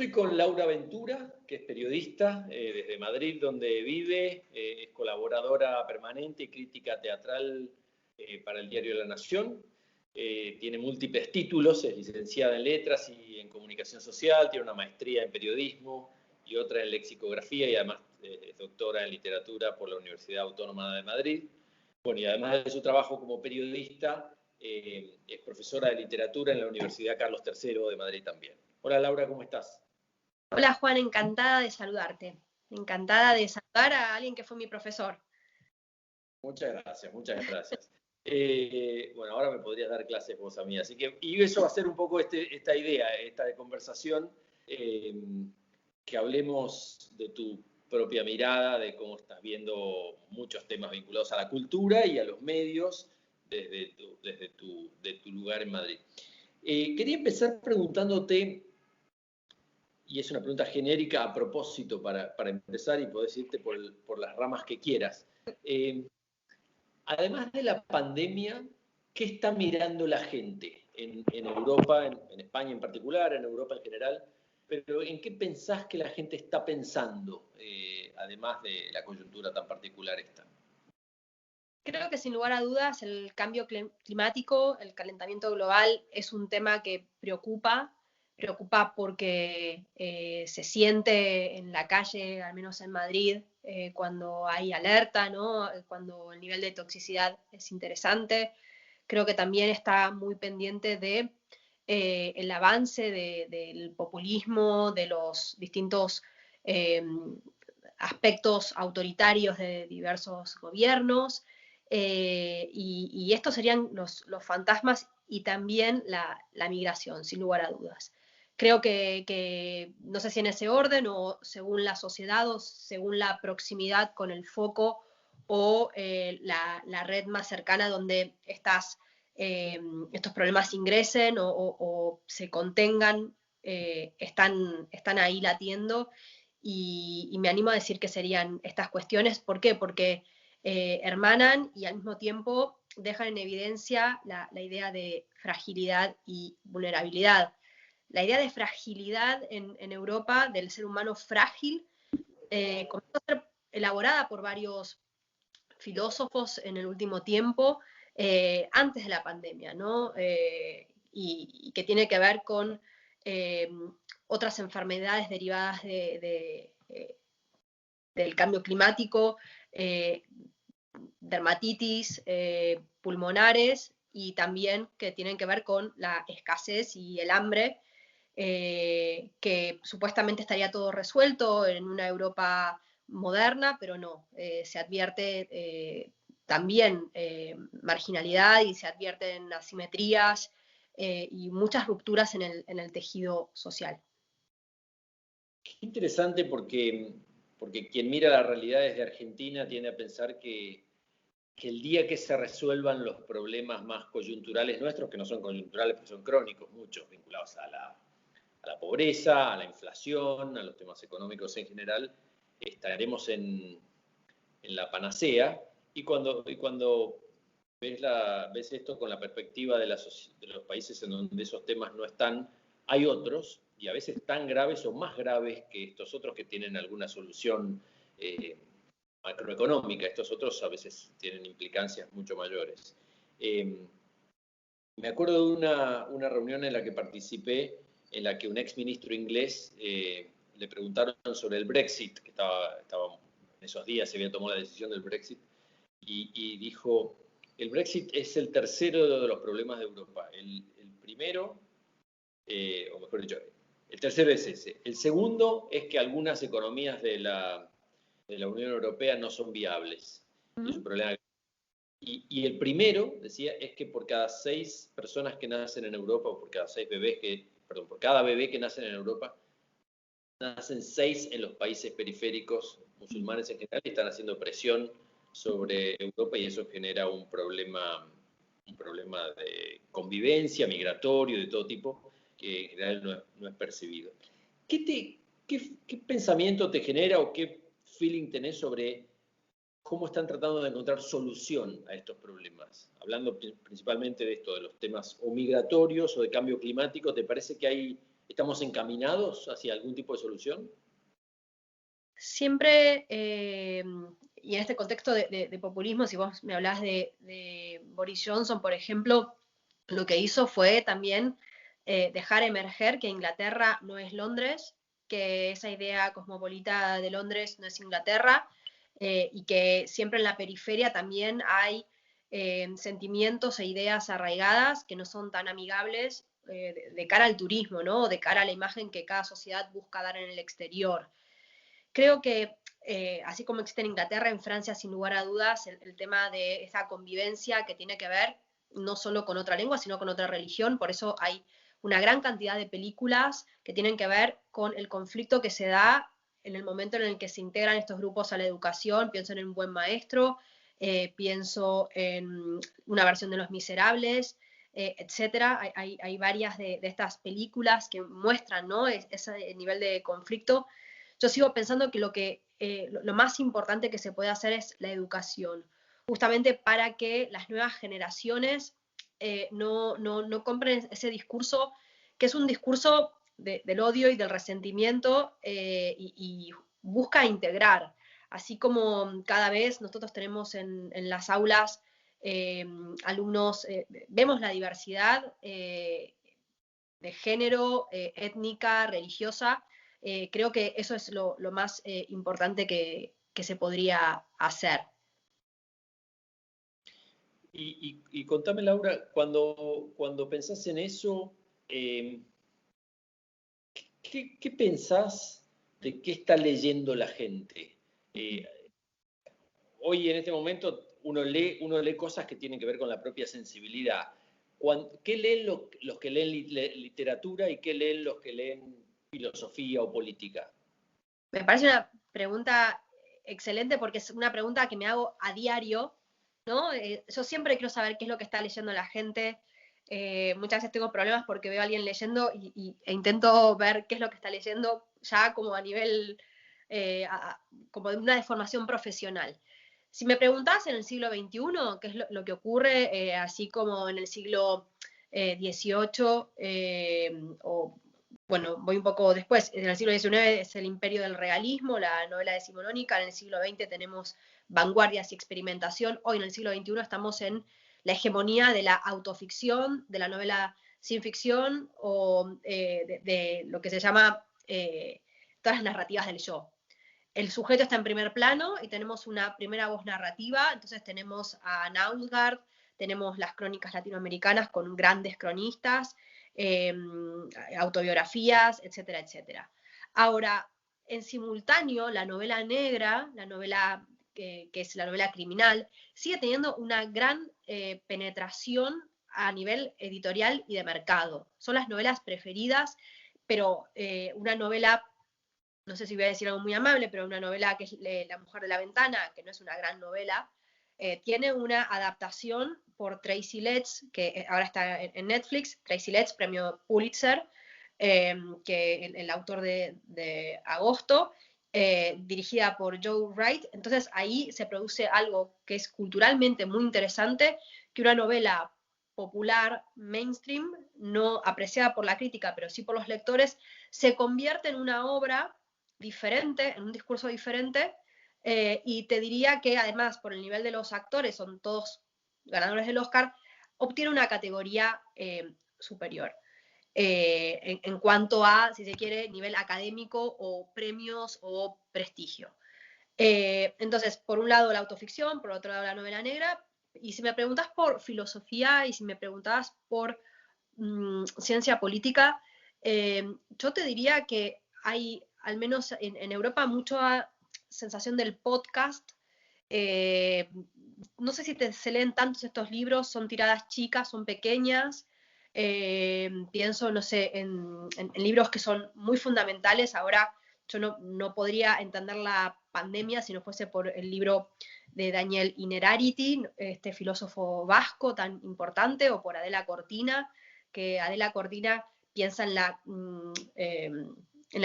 estoy con Laura Ventura, que es periodista desde Madrid, donde vive, es colaboradora permanente y crítica teatral para el diario La Nación. Tiene múltiples títulos, es licenciada en Letras y en Comunicación Social, tiene una maestría en Periodismo y otra en Lexicografía y además es doctora en Literatura por la Universidad Autónoma de Madrid. Bueno, y además de su trabajo como periodista, es profesora de Literatura en la Universidad Carlos III de Madrid también. Hola Laura, ¿cómo estás? Hola Juan, encantada de saludarte. Encantada de saludar a alguien que fue mi profesor. Muchas gracias, muchas gracias. Bueno, ahora me podrías dar clases vos a mí, así que, y eso va a ser un poco esta idea, esta conversación, que hablemos de tu propia mirada, de cómo estás viendo muchos temas vinculados a la cultura y a los medios desde tu lugar en Madrid. Quería empezar preguntándote, y es una pregunta genérica a propósito para empezar y podés irte por las ramas que quieras. Además de la pandemia, ¿qué está mirando la gente en Europa, en España en particular, en Europa en general? Pero ¿en qué pensás que la gente está pensando, además de la coyuntura tan particular esta? Creo que sin lugar a dudas el cambio climático, el calentamiento global es un tema que preocupa porque se siente en la calle, al menos en Madrid, cuando hay alerta, ¿no? Cuando el nivel de toxicidad es interesante. Creo que también está muy pendiente de el avance del populismo, de los distintos aspectos autoritarios de diversos gobiernos. Y estos serían los fantasmas y también la migración, sin lugar a dudas. Creo que, no sé si en ese orden o según la sociedad o según la proximidad con el foco o la red más cercana donde estos problemas ingresen o se contengan, están ahí latiendo y me animo a decir que serían estas cuestiones. ¿Por qué? Porque hermanan y al mismo tiempo dejan en evidencia la idea de fragilidad y vulnerabilidad. La idea de fragilidad en Europa, del ser humano frágil, comenzó a ser elaborada por varios filósofos en el último tiempo, antes de la pandemia, ¿no? Y que tiene que ver con otras enfermedades derivadas del cambio climático, dermatitis, pulmonares, y también que tienen que ver con la escasez y el hambre, que supuestamente estaría todo resuelto en una Europa moderna, pero no, se advierte también marginalidad y se advierten asimetrías y muchas rupturas en el tejido social. Qué interesante porque quien mira la realidad desde Argentina tiende a pensar que el día que se resuelvan los problemas más coyunturales nuestros, que no son coyunturales, pero son crónicos, muchos vinculados a la pobreza, a la inflación, a los temas económicos en general, estaremos en la panacea. Y cuando ves esto con la perspectiva de los países en donde esos temas no están, hay otros, y a veces tan graves o más graves que estos otros que tienen alguna solución macroeconómica. Estos otros a veces tienen implicancias mucho mayores. Me acuerdo de una reunión en la que participé, en la que un exministro inglés le preguntaron sobre el Brexit, que estaba en esos días, se había tomado la decisión del Brexit, y dijo, el Brexit es el tercero de los problemas de Europa. El primero, o mejor dicho, el tercero es ese. El segundo es que algunas economías de la Unión Europea no son viables. Es un problema. Y el primero, decía, es que por cada 6 personas que nacen en Europa, o por cada 6 bebés por cada bebé que nacen en Europa, nacen 6 en los países periféricos musulmanes en general, y están haciendo presión sobre Europa, y eso genera un problema de convivencia, migratorio, de todo tipo, que en general no es percibido. ¿Qué pensamiento te genera o qué feeling tenés sobre cómo están tratando de encontrar solución a estos problemas? Hablando principalmente de esto, de los temas o migratorios o de cambio climático, ¿te parece que hay ¿Estamos encaminados hacia algún tipo de solución? Siempre, y en este contexto de populismo, si vos me hablás de Boris Johnson, por ejemplo, lo que hizo fue también dejar emerger que Inglaterra no es Londres, que esa idea cosmopolita de Londres no es Inglaterra, y que siempre en la periferia también hay sentimientos e ideas arraigadas que no son tan amigables de cara al turismo, ¿no? De cara a la imagen que cada sociedad busca dar en el exterior. Creo que así como existe en Inglaterra, en Francia, sin lugar a dudas, el tema de esa convivencia que tiene que ver no solo con otra lengua, sino con otra religión. Por eso hay una gran cantidad de películas que tienen que ver con el conflicto que se da en el momento en el que se integran estos grupos a la educación. Pienso en Un buen maestro, pienso en una versión de Los Miserables, etcétera. Hay varias de estas películas que muestran, ¿no? Ese nivel de conflicto. Yo sigo pensando que lo más importante que se puede hacer es la educación, justamente para que las nuevas generaciones no compren ese discurso, que es un discurso del odio y del resentimiento, y busca integrar. Así como cada vez nosotros tenemos en las aulas alumnos, vemos la diversidad de género, étnica, religiosa. Creo que eso es lo más importante que se podría hacer. Y contame, Laura, cuando pensás en eso, ¿qué pensás de qué está leyendo la gente? Hoy en este momento uno lee cosas que tienen que ver con la propia sensibilidad. ¿Qué leen los que leen literatura y qué leen los que leen filosofía o política? Me parece una pregunta excelente porque es una pregunta que me hago a diario, ¿no? Yo siempre quiero saber qué es lo que está leyendo la gente. Muchas veces tengo problemas porque veo a alguien leyendo e intento ver qué es lo que está leyendo ya como a nivel, como de una deformación profesional. Si me preguntás en el siglo XXI, qué es lo que ocurre, así como en el siglo XVIII, o bueno, voy un poco después, en el siglo XIX es el imperio del realismo, la novela decimonónica, en el siglo XX tenemos vanguardias y experimentación, hoy en el siglo XXI estamos en la hegemonía de la autoficción, de la novela sin ficción, o de lo que se llama todas las narrativas del yo. El sujeto está en primer plano y tenemos una primera voz narrativa, entonces tenemos a Nausgard, tenemos las crónicas latinoamericanas con grandes cronistas, eh, autobiografías, etcétera, etcétera. Ahora, en simultáneo, la novela negra, la novela que es la novela criminal, sigue teniendo una gran penetración a nivel editorial y de mercado. Son las novelas preferidas, pero una novela, no sé si voy a decir algo muy amable, pero una novela que es La mujer de la ventana, que no es una gran novela, tiene una adaptación por Tracy Letts, que ahora está en Netflix. Tracy Letts, premio Pulitzer, que el autor de Agosto, dirigida por Joe Wright. Entonces ahí se produce algo que es culturalmente muy interesante, que una novela popular, mainstream, no apreciada por la crítica, pero sí por los lectores, se convierte en una obra diferente, en un discurso diferente, y te diría que además por el nivel de los actores, son todos ganadores del Oscar, obtiene una categoría superior. En cuanto a, si se quiere, nivel académico o premios o prestigio. Entonces, por un lado la autoficción, por otro lado la novela negra, y si me preguntas por filosofía y si me preguntas por ciencia política, yo te diría que hay, al menos en Europa, mucha sensación del podcast. Eh, no sé si se leen tantos estos libros, son tiradas chicas, son pequeñas. Pienso, no sé, en libros que son muy fundamentales. Ahora yo no podría entender la pandemia si no fuese por el libro de Daniel Innerarity, este filósofo vasco tan importante, o por Adela Cortina, que Adela Cortina piensa en la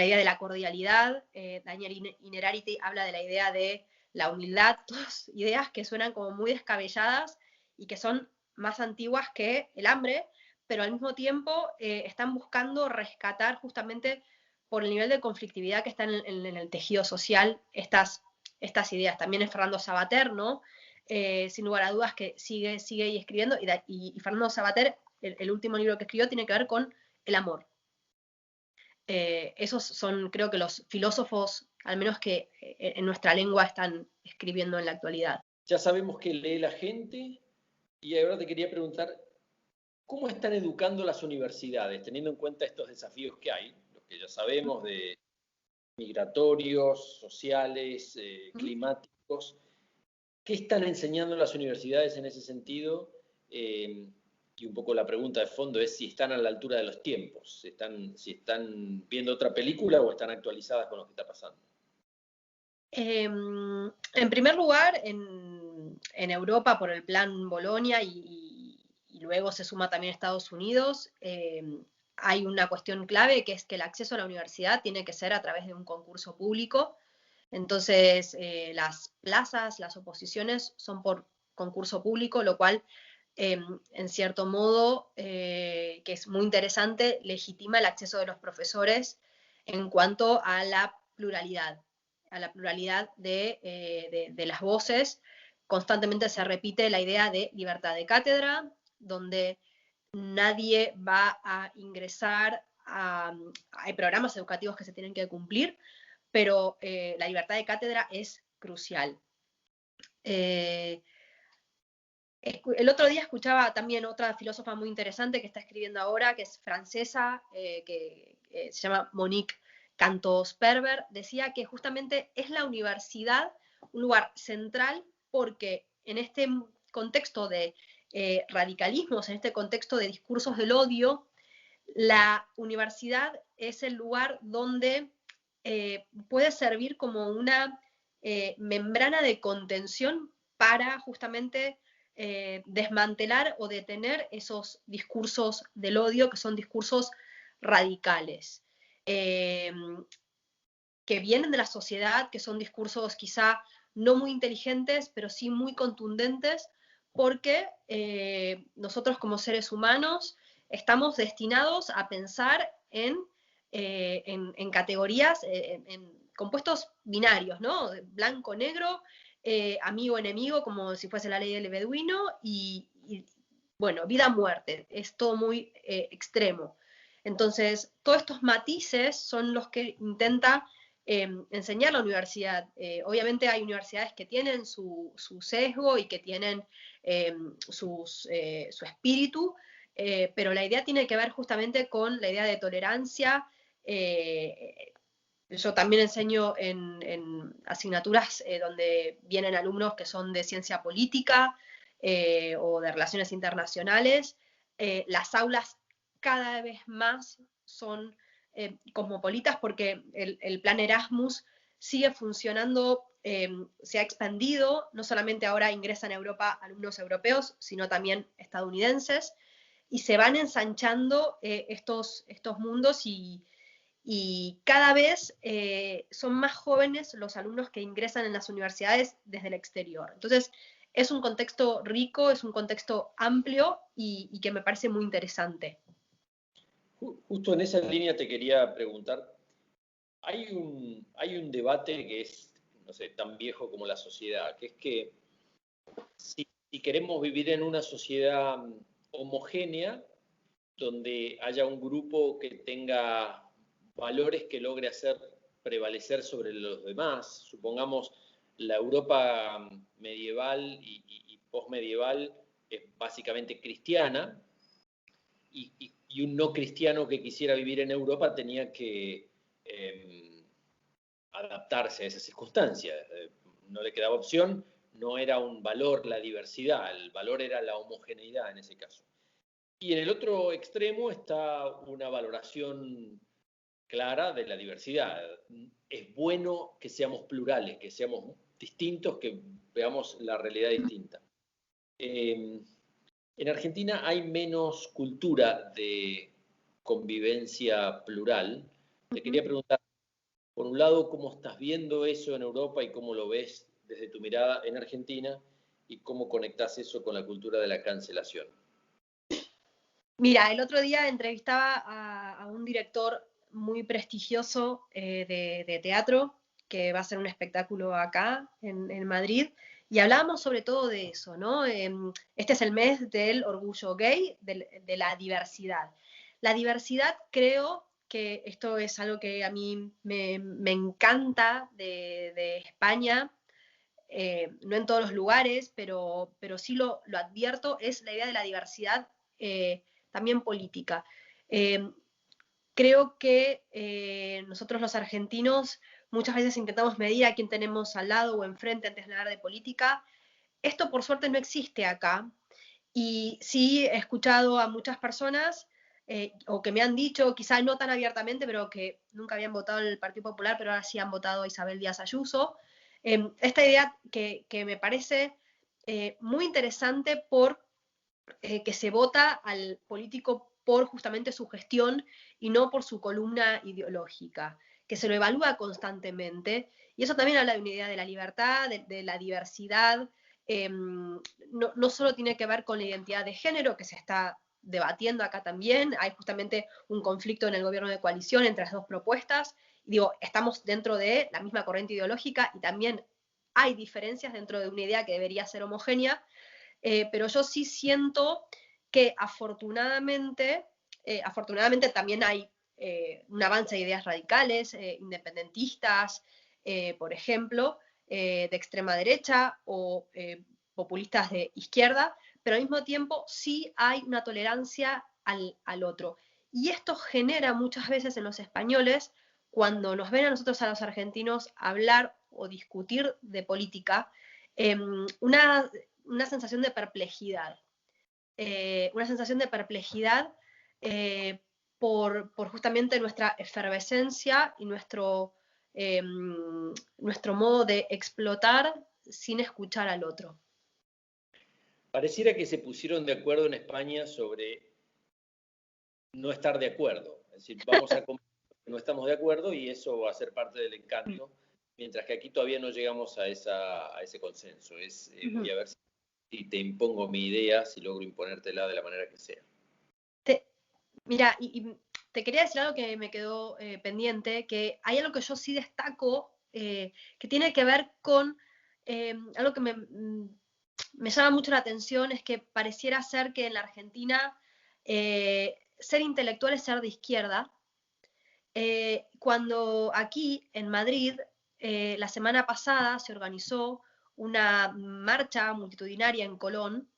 idea de la cordialidad. Daniel Innerarity habla de la idea de la humildad, todas ideas que suenan como muy descabelladas y que son más antiguas que el hambre, pero al mismo tiempo están buscando rescatar justamente por el nivel de conflictividad que está en el tejido social estas ideas. También es Fernando Savater, ¿no? Sin lugar a dudas que sigue ahí escribiendo, y Fernando Savater, el último libro que escribió tiene que ver con el amor. Esos son, creo que, los filósofos, al menos que en nuestra lengua están escribiendo en la actualidad. Ya sabemos que lee la gente, y ahora te quería preguntar, ¿cómo están educando las universidades, teniendo en cuenta estos desafíos que hay, los que ya sabemos de migratorios, sociales, climáticos? ¿Qué están enseñando las universidades en ese sentido? Y un poco la pregunta de fondo es si están a la altura de los tiempos, si están viendo otra película o están actualizadas con lo que está pasando. En primer lugar, en Europa por el plan Bolonia y luego se suma también Estados Unidos, hay una cuestión clave que es que el acceso a la universidad tiene que ser a través de un concurso público. Entonces, las plazas, las oposiciones son por concurso público, lo cual, en cierto modo, que es muy interesante, legitima el acceso de los profesores en cuanto a la pluralidad de las voces. Constantemente se repite la idea de libertad de cátedra, donde nadie va a ingresar hay programas educativos que se tienen que cumplir, pero la libertad de cátedra es crucial. El otro día escuchaba también otra filósofa muy interesante que está escribiendo ahora, que es francesa, que se llama Monique Cantos-Perber, decía que justamente es la universidad un lugar central porque en este contexto de radicalismos, en este contexto de discursos del odio, la universidad es el lugar donde puede servir como una membrana de contención para justamente desmantelar o detener esos discursos del odio, que son discursos radicales, que vienen de la sociedad, que son discursos quizá no muy inteligentes, pero sí muy contundentes, porque nosotros como seres humanos estamos destinados a pensar en categorías, en compuestos binarios, ¿no? Blanco-negro, amigo-enemigo, como si fuese la ley del beduino, y bueno, vida-muerte, es todo muy extremo. Entonces, todos estos matices son los que intenta enseñar la universidad. Obviamente hay universidades que tienen su sesgo y que tienen su espíritu, pero la idea tiene que ver justamente con la idea de tolerancia. Yo también enseño en asignaturas donde vienen alumnos que son de ciencia política o de relaciones internacionales. Las aulas cada vez más son cosmopolitas porque el plan Erasmus sigue funcionando, se ha expandido, no solamente ahora ingresan a Europa alumnos europeos, sino también estadounidenses, y se van ensanchando estos mundos y cada vez son más jóvenes los alumnos que ingresan en las universidades desde el exterior. Entonces, es un contexto rico, es un contexto amplio y que me parece muy interesante. Justo en esa línea te quería preguntar, hay un debate que es, no sé, tan viejo como la sociedad, que es que si queremos vivir en una sociedad homogénea, donde haya un grupo que tenga valores que logre hacer prevalecer sobre los demás, supongamos la Europa medieval y postmedieval es básicamente cristiana, y un no cristiano que quisiera vivir en Europa tenía que adaptarse a esas circunstancias. No le quedaba opción, no era un valor la diversidad, el valor era la homogeneidad en ese caso. Y en el otro extremo está una valoración clara de la diversidad. Es bueno que seamos plurales, que seamos distintos, que veamos la realidad distinta. En Argentina hay menos cultura de convivencia plural. Te quería preguntar, por un lado, ¿cómo estás viendo eso en Europa y cómo lo ves desde tu mirada en Argentina? ¿Y cómo conectás eso con la cultura de la cancelación? Mira, el otro día entrevistaba a un director muy prestigioso de teatro, que va a hacer un espectáculo acá en Madrid, y hablábamos sobre todo de eso, ¿no? Este es el mes del orgullo gay, de la diversidad. La diversidad, creo que esto es algo que a mí me encanta de España, no en todos los lugares, pero sí lo advierto, es la idea de la diversidad también política. Eh, Creo que nosotros los argentinos muchas veces intentamos medir a quién tenemos al lado o enfrente antes de hablar de política. Esto por suerte no existe acá, y sí he escuchado a muchas personas o que me han dicho, quizás no tan abiertamente, pero que nunca habían votado el Partido Popular, pero ahora sí han votado a Isabel Díaz Ayuso. Esta idea que me parece muy interesante por que se vota al político por justamente su gestión y no por su columna ideológica, que se lo evalúa constantemente. Y eso también habla de una idea de la libertad, de la diversidad. No solo tiene que ver con la identidad de género, que se está debatiendo acá también. Hay justamente un conflicto en el gobierno de coalición entre las dos propuestas. Digo, estamos dentro de la misma corriente ideológica y también hay diferencias dentro de una idea que debería ser homogénea, pero yo sí siento que afortunadamente también hay un avance de ideas radicales, independentistas, por ejemplo, de extrema derecha o populistas de izquierda, pero al mismo tiempo sí hay una tolerancia al otro. Y esto genera muchas veces en los españoles, cuando nos ven a nosotros, a los argentinos, hablar o discutir de política, una sensación de perplejidad. Una sensación de perplejidad por justamente nuestra efervescencia y nuestro modo de explotar sin escuchar al otro. Pareciera que se pusieron de acuerdo en España sobre no estar de acuerdo. Es decir, vamos a no estamos de acuerdo y eso va a ser parte del encanto, mientras que aquí todavía no llegamos a ese consenso. Voy a ver si te impongo mi idea, si logro imponértela de la manera que sea. Mira, y te quería decir algo que me quedó pendiente, que hay algo que yo sí destaco, que tiene que ver con algo que me llama mucho la atención, es que pareciera ser que en la Argentina ser intelectual es ser de izquierda, cuando aquí en Madrid la semana pasada se organizó una marcha multitudinaria en Colón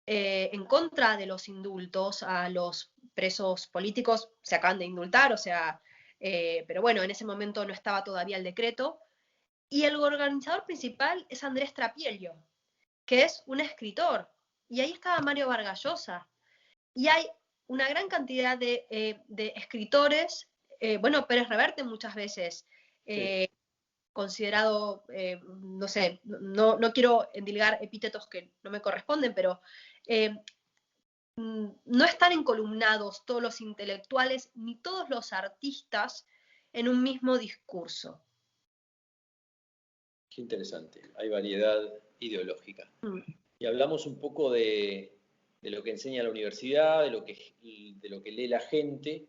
en contra de los indultos a los presos políticos. Se acaban de indultar, o sea, pero bueno, en ese momento no estaba todavía el decreto. Y el organizador principal es Andrés Trapiello, que es un escritor. Y ahí estaba Mario Vargas Llosa. Y hay una gran cantidad de escritores, bueno, Pérez Reverte muchas veces, Sí. considerado, no sé, no quiero endilgar epítetos que no me corresponden, pero no están encolumnados todos los intelectuales ni todos los artistas en un mismo discurso. Qué interesante. Hay variedad ideológica. Mm. Y hablamos un poco de lo que enseña la universidad, de lo que lee la gente.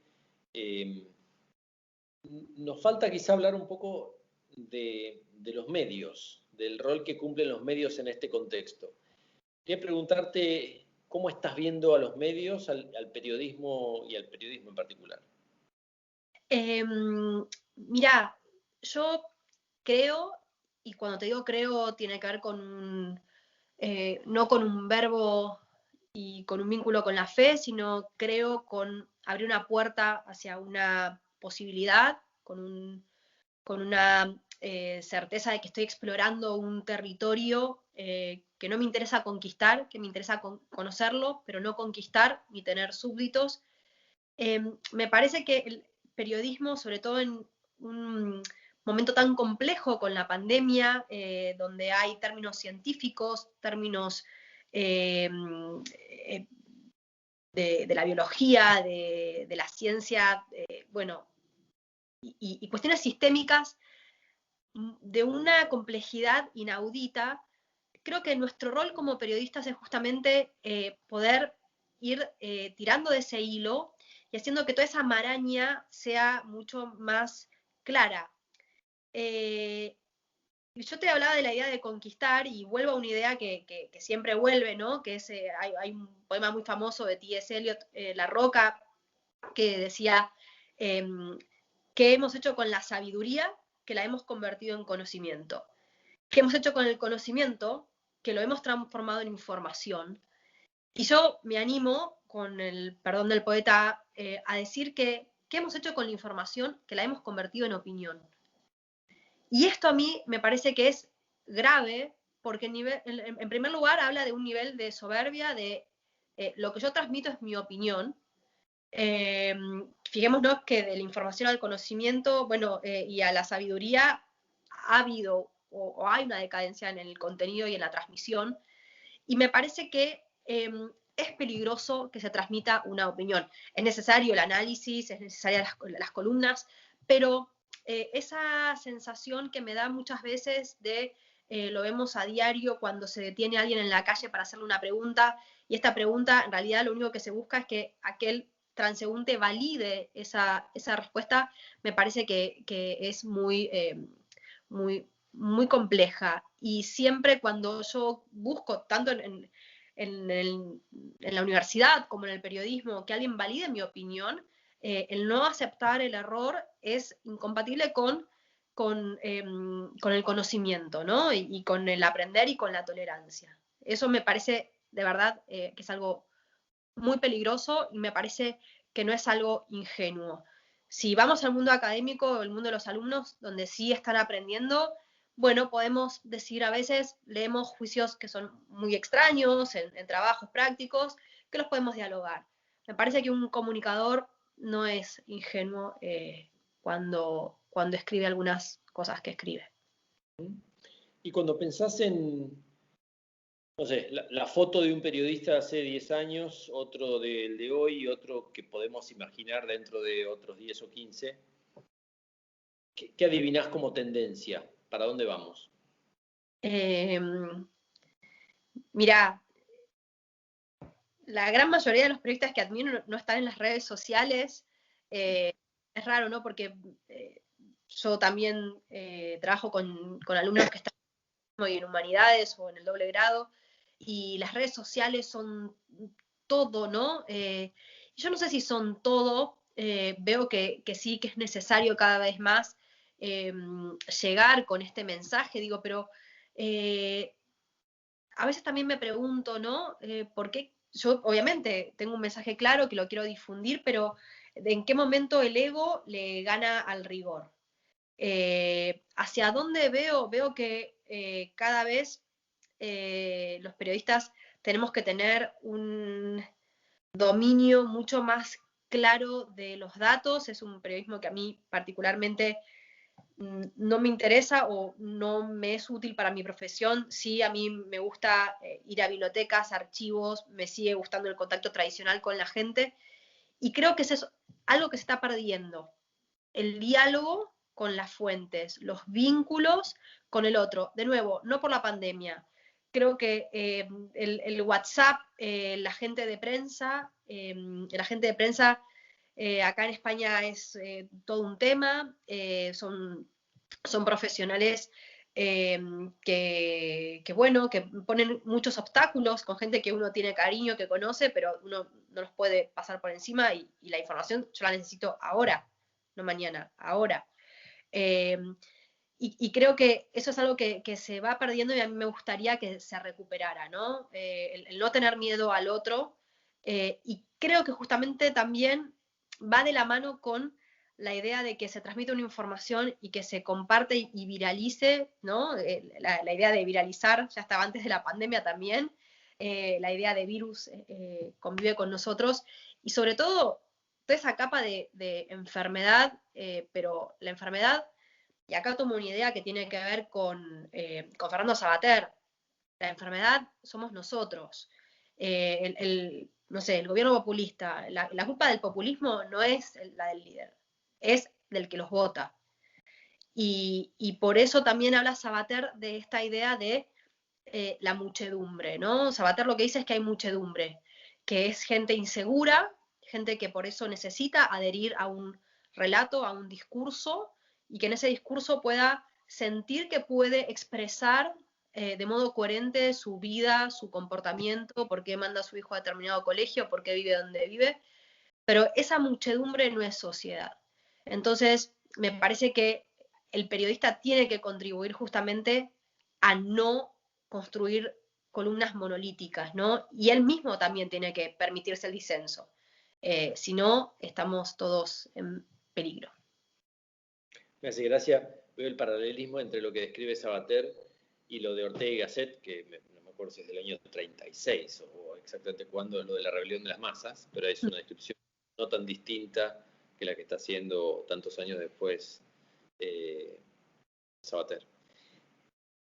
Eh, Nos falta quizá hablar un poco de los medios, del rol que cumplen los medios en este contexto. Quería preguntarte cómo estás viendo a los medios, al periodismo y al periodismo en particular. Mira, yo creo, y cuando te digo creo, tiene que ver con no con un verbo y con un vínculo con la fe, sino creo con abrir una puerta hacia una posibilidad, con una certeza de que estoy explorando un territorio que no me interesa conquistar, que me interesa conocerlo, pero no conquistar ni tener súbditos. Me parece que el periodismo, sobre todo en un momento tan complejo con la pandemia, donde hay términos científicos, términos eh, eh, de la biología, de la ciencia, bueno, y cuestiones sistémicas de una complejidad inaudita. Creo que nuestro rol como periodistas es justamente poder ir tirando de ese hilo y haciendo que toda esa maraña sea mucho más clara. Yo te hablaba de la idea de conquistar y vuelvo a una idea que siempre vuelve, ¿no? Que es, hay un poema muy famoso de T.S. Eliot, La Roca, que decía, ¿qué hemos hecho con la sabiduría? Que la hemos convertido en conocimiento. ¿Qué hemos hecho con el conocimiento? Que lo hemos transformado en información. Y yo me animo, con el perdón del poeta, a decir que ¿qué hemos hecho con la información? Que la hemos convertido en opinión. Y esto a mí me parece que es grave porque en primer lugar habla de un nivel de soberbia, de lo que yo transmito es mi opinión. Fijémonos que de la información al conocimiento, bueno, y a la sabiduría ha habido o hay una decadencia en el contenido y en la transmisión, y me parece que es peligroso que se transmita una opinión. Es necesario el análisis, es necesaria las columnas, pero esa sensación que me da muchas veces de, lo vemos a diario cuando se detiene a alguien en la calle para hacerle una pregunta, y esta pregunta en realidad lo único que se busca es que aquel transeúnte valide esa respuesta, me parece que es muy compleja. Y siempre cuando yo busco, tanto en la universidad como en el periodismo, que alguien valide mi opinión, el no aceptar el error es incompatible con el conocimiento, ¿no? Y con el aprender y con la tolerancia. Eso me parece, de verdad, que es algo muy peligroso y me parece que no es algo ingenuo. Si vamos al mundo académico, el mundo de los alumnos, donde sí están aprendiendo, bueno, podemos decir a veces, leemos juicios que son muy extraños en trabajos prácticos, que los podemos dialogar. Me parece que un comunicador no es ingenuo cuando escribe algunas cosas que escribe. Y cuando pensás en, no sé, la foto de un periodista hace 10 años, otro del de hoy y otro que podemos imaginar dentro de otros 10 o 15, ¿qué adivinás como tendencia? ¿Para dónde vamos? Mira, la gran mayoría de los periodistas que admiro no están en las redes sociales. Es raro, ¿no? Porque yo también trabajo con alumnos que están en humanidades o en el doble grado, y las redes sociales son todo, ¿no? Yo no sé si son todo, veo que sí, que es necesario cada vez más llegar con este mensaje, digo, pero a veces también me pregunto, ¿no? ¿Por qué? Yo obviamente tengo un mensaje claro que lo quiero difundir, pero ¿en qué momento el ego le gana al rigor? ¿Hacia dónde veo? Veo que cada vez los periodistas tenemos que tener un dominio mucho más claro de los datos. Es un periodismo que a mí particularmente no me interesa o no me es útil para mi profesión. Sí, a mí me gusta ir a bibliotecas, archivos, me sigue gustando el contacto tradicional con la gente, y creo que eso es algo que se está perdiendo, el diálogo con las fuentes, los vínculos con el otro. De nuevo, no por la pandemia. Creo que el WhatsApp, la gente de prensa, acá en España es todo un tema, son profesionales bueno, que ponen muchos obstáculos con gente que uno tiene cariño, que conoce, pero uno no los puede pasar por encima, y la información yo la necesito ahora, no mañana, ahora. Eh, y creo que eso es algo que se va perdiendo, y a mí me gustaría que se recuperara, ¿no? El no tener miedo al otro, y creo que justamente también va de la mano con la idea de que se transmite una información y que se comparte y viralice, ¿no? La idea de viralizar ya estaba antes de la pandemia también, la idea de virus convive con nosotros, y sobre todo toda esa capa de enfermedad, pero la enfermedad, y acá tomo una idea que tiene que ver con Fernando Savater, la enfermedad somos nosotros. No sé, el gobierno populista, la culpa del populismo no es la del líder, es del que los vota. Y por eso también habla Savater de esta idea de la muchedumbre, ¿no? Savater lo que dice es que hay muchedumbre, que es gente insegura, gente que por eso necesita adherir a un relato, a un discurso, y que en ese discurso pueda sentir que puede expresar de modo coherente su vida, su comportamiento, por qué manda a su hijo a determinado colegio, por qué vive donde vive, pero esa muchedumbre no es sociedad. Entonces, me parece que el periodista tiene que contribuir justamente a no construir columnas monolíticas, ¿no? Y él mismo también tiene que permitirse el disenso. Si no, estamos todos en peligro. Me hace gracia, veo el paralelismo entre lo que describe Sabater y lo de Ortega y Gasset, que no me acuerdo si es del año 36 o exactamente cuándo es lo de la rebelión de las masas, pero es una descripción no tan distinta que la que está haciendo tantos años después Sabater.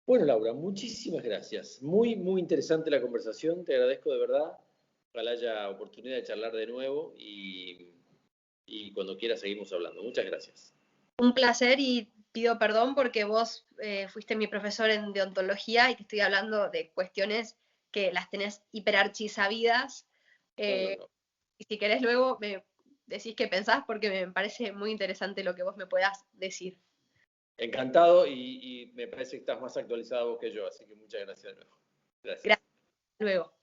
Bueno, Laura, muchísimas gracias. Muy, muy interesante la conversación. Te agradezco de verdad. Ojalá haya oportunidad de charlar de nuevo y cuando quieras seguimos hablando. Muchas gracias. Un placer y pido perdón porque vos fuiste mi profesor en deontología y te estoy hablando de cuestiones que las tenés hiperarchisabidas. No. Y si querés luego me decís qué pensás porque me parece muy interesante lo que vos me puedas decir. Encantado y me parece que estás más actualizado vos que yo, así que muchas gracias de nuevo. Gracias. Gracias. Luego.